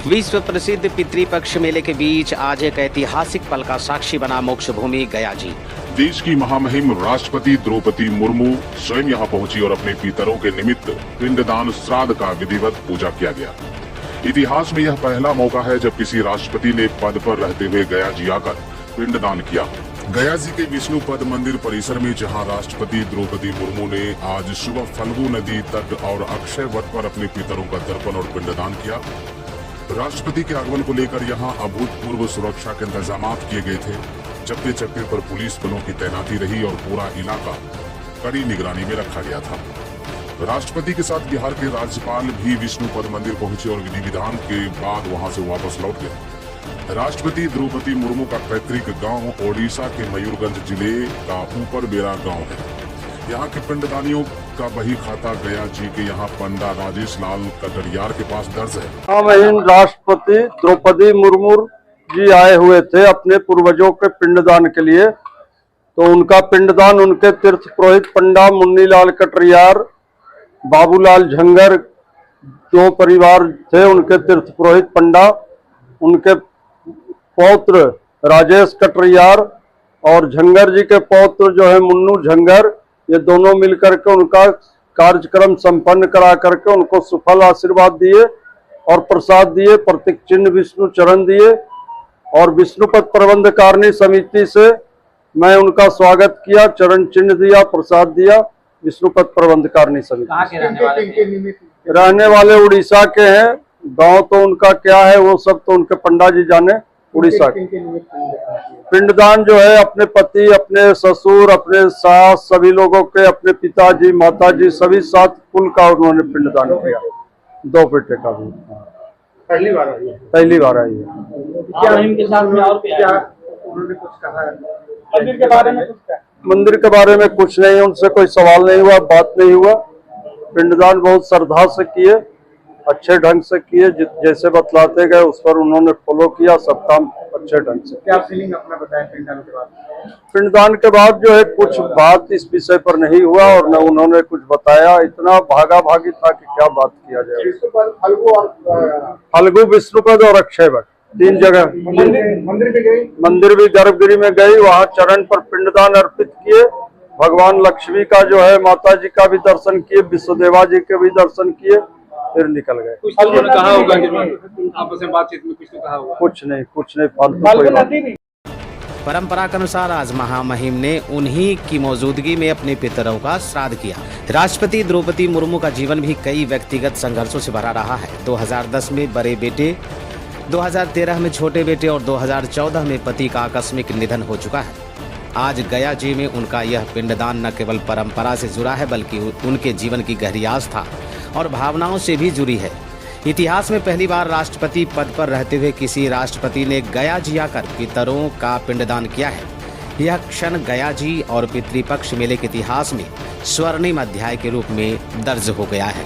विश्व प्रसिद्ध पितृपक्ष मेले के बीच आज एक ऐतिहासिक पल का साक्षी बना मोक्ष भूमि गया जी। देश की महामहिम राष्ट्रपति द्रौपदी मुर्मू स्वयं यहां पहुंची और अपने पितरों के निमित्त पिंडदान श्राद्ध का विधिवत पूजा किया गया। इतिहास में यह पहला मौका है जब किसी राष्ट्रपति ने पद पर रहते हुए गया जी आकर पिंडदान किया। गया जी के विष्णु पद मंदिर परिसर में जहां राष्ट्रपति द्रौपदी मुर्मू ने आज सुबह फल्गु नदी तट और अक्षय वट पर अपने पितरों का तर्पण और पिंडदान किया। राष्ट्रपति के आगमन को लेकर यहां अभूतपूर्व सुरक्षा के इंतजाम किए गए थे। चप्पे चप्पे पर पुलिस बलों की तैनाती रही और पूरा इलाका कड़ी निगरानी में रखा गया था। राष्ट्रपति के साथ बिहार के राज्यपाल भी विष्णु पद मंदिर पहुंचे और विधि विधान के बाद वहां से वापस लौट गए। राष्ट्रपति द्रौपदी मुर्मू का पैतृक गांव ओडिशा के मयूरगंज जिले का ऊपर बेरा गांव है। यहाँ के पिंडदानियों का बही खाता गया जी के यहाँ पंडा राजेश लाल कटरियार के पास दर्ज है। महामहिम राष्ट्रपति द्रौपदी मुर्मू जी आए हुए थे अपने पूर्वजों के पिंडदान के लिए, तो उनका पिंडदान उनके तीर्थ पुरोहित पंडा मुन्नीलाल कटरियार, बाबूलाल झंगर दो परिवार थे उनके तीर्थ पुरोहित पंडा, उनके पौत्र राजेश कटरियार और झंगर जी के पौत्र जो है मुन्नू झंगर, ये दोनों मिलकर के उनका कार्यक्रम संपन्न करा करके उनको सुफल आशीर्वाद दिए और प्रसाद दिए, प्रतीक चिन्ह विष्णु चरण दिए और विष्णुपद प्रबंध कारिणी समिति से मैं उनका स्वागत किया, चरण चिन्ह दिया, प्रसाद दिया। विष्णुपद प्रबंध कारिणी समिति रहने वाले उड़ीसा के हैं। गांव तो उनका क्या है वो सब तो उनके पंडा जी जाने। उड़ीसा के पिंडदान जो है अपने पति, अपने ससुर, अपने सास, सभी लोगों के, अपने पिताजी, माताजी सभी साथ कुल का उन्होंने पिंडदान किया। दो बेटे का भी पहली बार आई है। क्या इनके साथ में और क्या उन्होंने कुछ कहा है मंदिर के बारे में? मंदिर के बारे में कुछ नहीं, उनसे कोई सवाल नहीं हुआ, बात नहीं हुआ। पिंडदान बहुत श्रद्धा से किए, अच्छे ढंग से किए, जैसे बतलाते गए उस पर उन्होंने फॉलो किया, सब काम अच्छे ढंग से। क्या फीलिंग अपना बताएं पिंडदान के बाद? पिंडदान के बाद जो है कुछ बात इस विषय पर नहीं हुआ और न उन्होंने कुछ बताया। इतना भागा भागी था कि क्या बात किया जाए। फल्गु, विष्णुपद और अक्षय वट तीन जगह मंदिर भी गर्भगृह में गई, वहाँ चरण पर पिंडदान अर्पित किए। भगवान लक्ष्मी का जो है माता जी का भी दर्शन किए, विश्वदेवा जी के भी दर्शन किए, फिर निकल गए। कुछ तो कहा होगा कि आपस में बातचीत में कुछ तो कहा होगा? कुछ नहीं फालतू कोई बात नहीं। परंपरा के अनुसार आज महामहिम ने उन्हीं की मौजूदगी में अपने पितरों का श्राद्ध किया। राष्ट्रपति द्रौपदी मुर्मू का जीवन भी कई व्यक्तिगत संघर्षों से भरा रहा है। 2010 में बड़े बेटे, 2013 में छोटे बेटे और 2014 में पति का आकस्मिक निधन हो चुका है। आज गया जी में उनका यह पिंडदान न केवल परंपरा से जुड़ा है बल्कि उनके जीवन की गहरी आस्था और भावनाओं से भी जुड़ी है। इतिहास में पहली बार राष्ट्रपति पद पर रहते हुए किसी राष्ट्रपति ने गया जी आकर पितरों का पिंडदान किया है। यह क्षण गया जी और पितृपक्ष मेले के इतिहास में स्वर्णिम अध्याय के रूप में दर्ज हो गया है।